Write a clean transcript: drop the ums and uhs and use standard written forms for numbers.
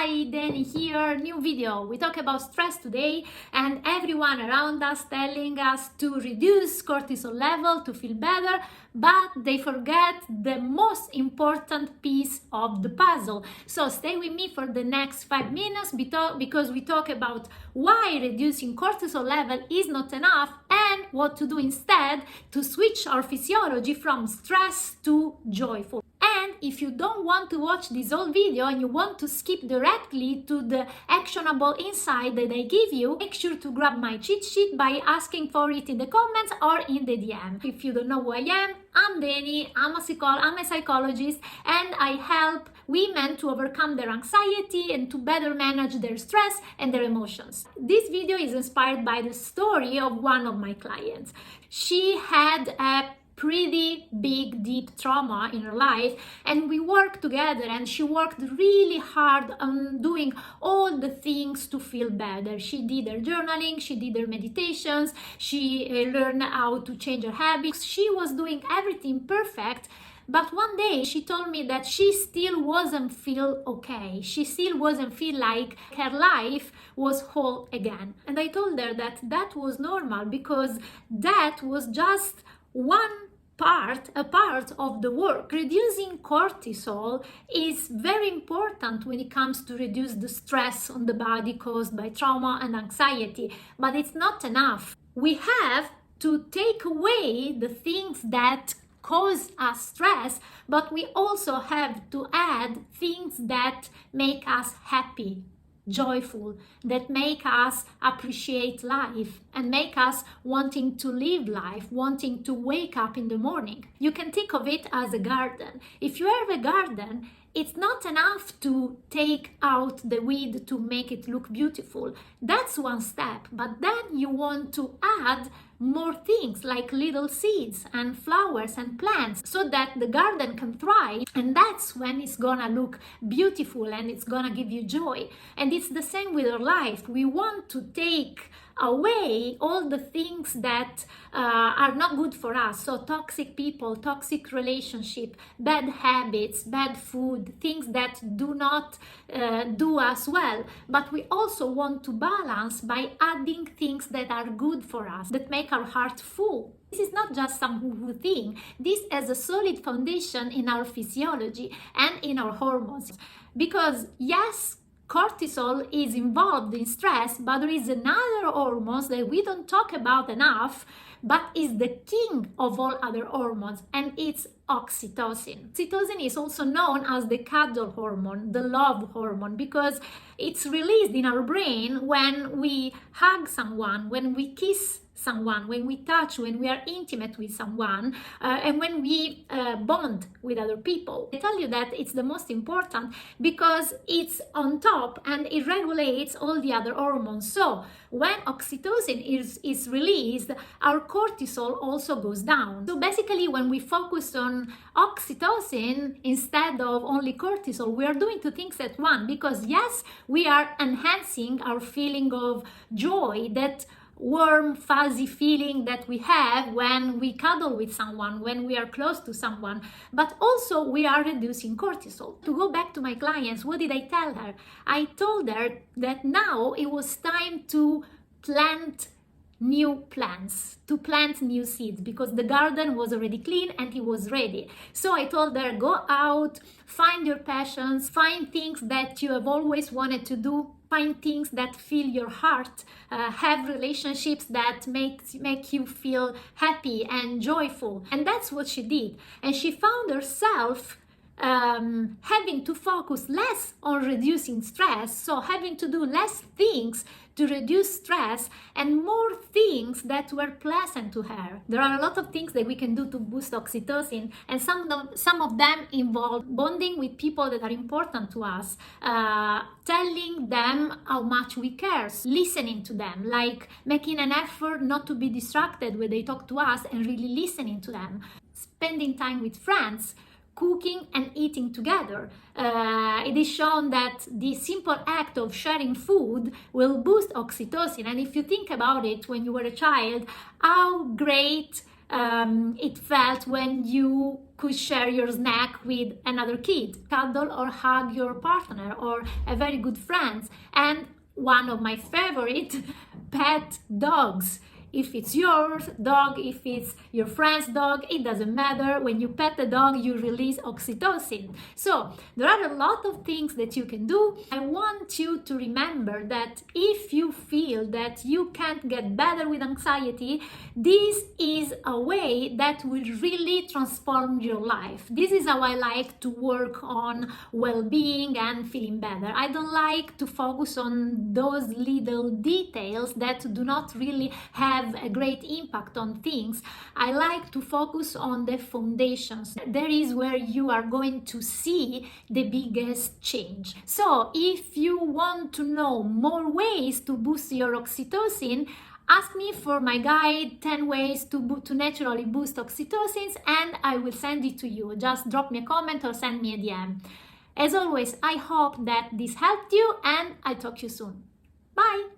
Hi, Danny here, new video. We talk about stress today and everyone around us telling us to reduce cortisol level to feel better, but they forget the most important piece of the puzzle. So stay with me for the next 5 minutes because we talk about why reducing cortisol level is not enough and what to do instead to switch our physiology from stress to joyful. And if you don't want to watch this whole video and you want to skip directly to the actionable insight that I give you, make sure to grab my cheat sheet by asking for it in the comments or in the DM. If you don't know who I am, I'm Dani, I'm a psychologist, and I help women to overcome their anxiety and to better manage their stress and their emotions. This video is inspired by the story of one of my clients. She had a pretty big deep trauma in her life, and we worked together, and she worked really hard on doing all the things to feel better. She did her journaling, she did her meditations, she learned how to change her habits. She was doing everything perfect, but one day she told me that she still wasn't feel okay. She still wasn't feel like her life was whole again. And I told her that that was normal, because that was just a part of the work. Reducing cortisol is very important when it comes to reduce the stress on the body caused by trauma and anxiety, but it's not enough. We have to take away the things that cause us stress, but we also have to add things that make us happy, joyful, that make us appreciate life and make us wanting to live life, wanting to wake up in the morning. You can think of it as a garden. If you have a garden, it's not enough to take out the weed to make it look beautiful. That's one step, but then you want to add more things like little seeds and flowers and plants so that the garden can thrive, and that's when it's gonna look beautiful and it's gonna give you joy. And it's the same with our life. We want to take away all the things that are not good for us, so toxic people, toxic relationship, bad habits, bad food, things that do not do us well. But we also want to balance by adding things that are good for us, that make our heart full. This is not just some woo-woo thing. This has a solid foundation in our physiology and in our hormones, because yes, cortisol is involved in stress, but there is another hormone that we don't talk about enough, but is the king of all other hormones, and it's oxytocin. Oxytocin is also known as the cuddle hormone, the love hormone, because it's released in our brain when we hug someone, when we kiss someone, when we touch, when we are intimate with someone, and when we bond with other people. I tell you that it's the most important because it's on top and it regulates all the other hormones. So when oxytocin is released, our cortisol also goes down. So basically, when we focus on oxytocin instead of only cortisol, we are doing two things at once, because yes, we are enhancing our feeling of joy, that warm, fuzzy feeling that we have when we cuddle with someone, when we are close to someone, but also we are reducing cortisol. To go back to my clients, what did I tell her? I told her that now it was time to plant new plants, to plant new seeds, because the garden was already clean and it was ready. So I told her, go out, find your passions, find things that you have always wanted to do, find things that fill your heart, have relationships that make you feel happy and joyful. And that's what she did. And she found herself having to focus less on reducing stress, so having to do less things to reduce stress and more things that were pleasant to her. There are a lot of things that we can do to boost oxytocin, and some of them involve bonding with people that are important to us, telling them how much we care, listening to them, like making an effort not to be distracted when they talk to us and really listening to them, spending time with friends, cooking and eating together. It is shown that the simple act of sharing food will boost oxytocin. And if you think about it, when you were a child, how great it felt when you could share your snack with another kid, cuddle or hug your partner or a very good friend, and one of my favorite, pet dogs. If it's your dog, if it's your friend's dog, it doesn't matter. When you pet the dog, you release oxytocin. So there are a lot of things that you can do. I want you to remember that if you feel that you can't get better with anxiety, this is a way that will really transform your life. This is how I like to work on well-being and feeling better. I don't like to focus on those little details that do not really have a great impact on things. I like to focus on the foundations. That is where you are going to see the biggest change. So if you want to know more ways to boost your oxytocin, ask me for my guide, 10 ways to naturally boost oxytocin, and I will send it to you. Just drop me a comment or send me a DM. As always, I hope that this helped you, and I'll talk to you soon. Bye!